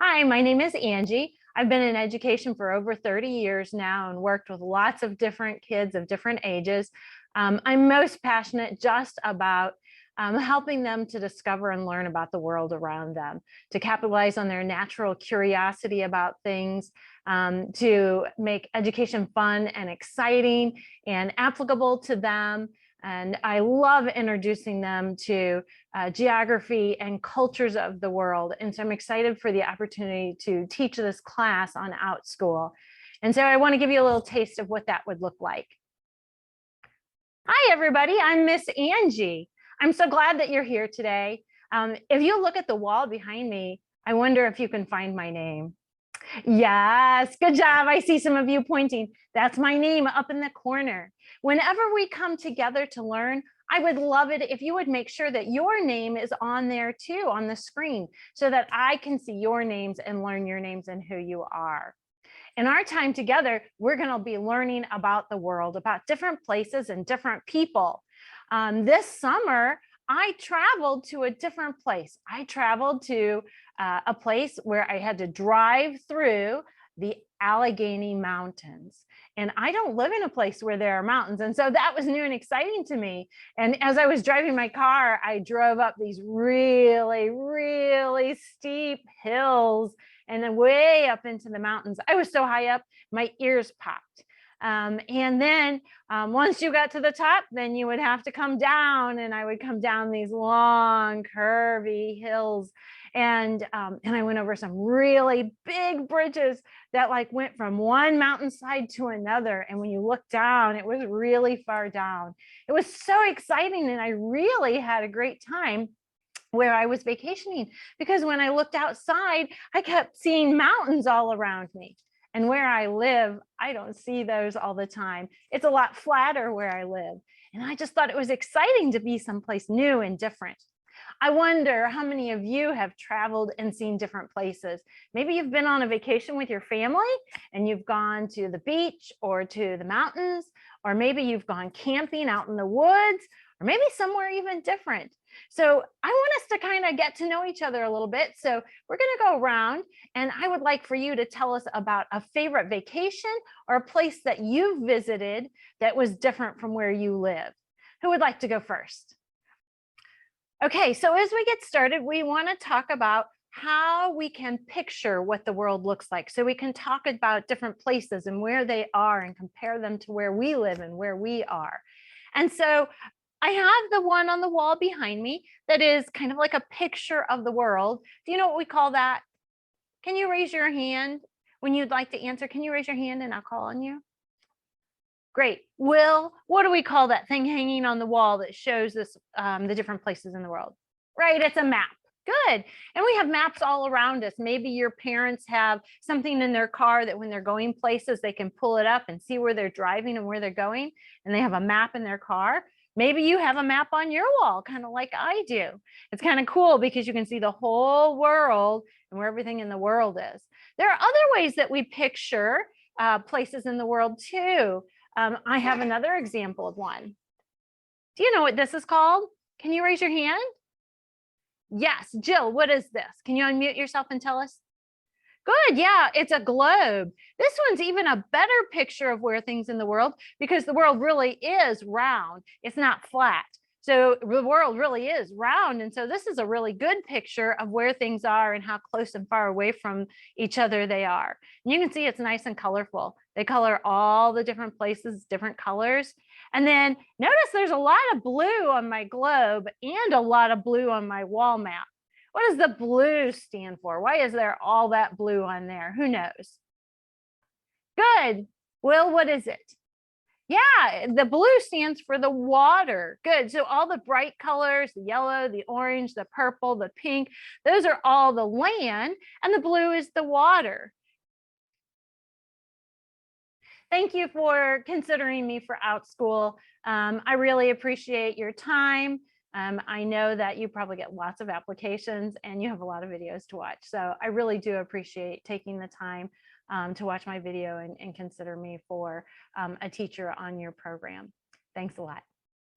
Hi, my name is Angie. I've been in education for over 30 years now and worked with lots of different kids of different ages. I'm most passionate just about helping them to discover and learn about the world around them, to capitalize on their natural curiosity about things, to make education fun and exciting and applicable to them. And I love introducing them to geography and cultures of the world. And so I'm excited for the opportunity to teach this class on Outschool. And so I want to give you a little taste of what that would look like. Hi, everybody. I'm Miss Angie. I'm so glad that you're here today. If you look at the wall behind me, I wonder if you can find my name. Yes, good job. I see some of you pointing. That's my name up in the corner. Whenever we come together to learn, I would love it if you would make sure that your name is on there too, on the screen, so that I can see your names and learn your names and who you are. In our time together, we're going to be learning about the world, about different places and different people. This summer, I traveled to a different place. I traveled to a place where I had to drive through the Allegheny Mountains. And I don't live in a place where there are mountains. And so that was new and exciting to me. And as I was driving my car, I drove up these really, really steep hills and then way up into the mountains. I was so high up, my ears popped. And then once you got to the top, then you would have to come down, and I would come down these long, curvy hills. And I went over some really big bridges that like went from one mountainside to another. And when you look down, it was really far down. It was so exciting, and I really had a great time where I was vacationing, because when I looked outside, I kept seeing mountains all around me. And where I live, I don't see those all the time. It's a lot flatter where I live. And I just thought it was exciting to be someplace new and different. I wonder how many of you have traveled and seen different places. Maybe you've been on a vacation with your family and you've gone to the beach or to the mountains, or maybe you've gone camping out in the woods, or maybe somewhere even different. So I want us to kind of get to know each other a little bit. So we're going to go around, and I would like for you to tell us about a favorite vacation or a place that you've visited that was different from where you live. Who would like to go first? Okay, so as we get started, we want to talk about how we can picture what the world looks like. So we can talk about different places and where they are and compare them to where we live and where we are. And so I have the one on the wall behind me that is kind of like a picture of the world. Do you know what we call that? Can you raise your hand when you'd like to answer? Can you raise your hand and I'll call on you? Great. Will, what do we call that thing hanging on the wall that shows us the different places in the world? Right, it's a map. Good. And we have maps all around us. Maybe your parents have something in their car that when they're going places, they can pull it up and see where they're driving and where they're going. And they have a map in their car. Maybe you have a map on your wall, kind of like I do. It's kind of cool because you can see the whole world and where everything in the world is. There are other ways that we picture places in the world too. I have another example of one. Do you know what this is called? Can you raise your hand? Yes, Jill, what is this? Can you unmute yourself and tell us? Good, yeah, it's a globe. This one's even a better picture of where things in the world, because the world really is round. It's not flat. So the world really is round. And so this is a really good picture of where things are and how close and far away from each other they are. And you can see it's nice and colorful. They color all the different places, different colors. And then notice there's a lot of blue on my globe and a lot of blue on my wall map. What does the blue stand for? Why is there all that blue on there? Who knows? Good. Will, what is it? Yeah, the blue stands for the water. Good. So all the bright colors, the yellow, the orange, the purple, the pink, those are all the land, and the blue is the water. Thank you for considering me for Outschool. I really appreciate your time. I know that you probably get lots of applications and you have a lot of videos to watch. So I really do appreciate taking the time to watch my video and consider me for a teacher on your program. Thanks a lot.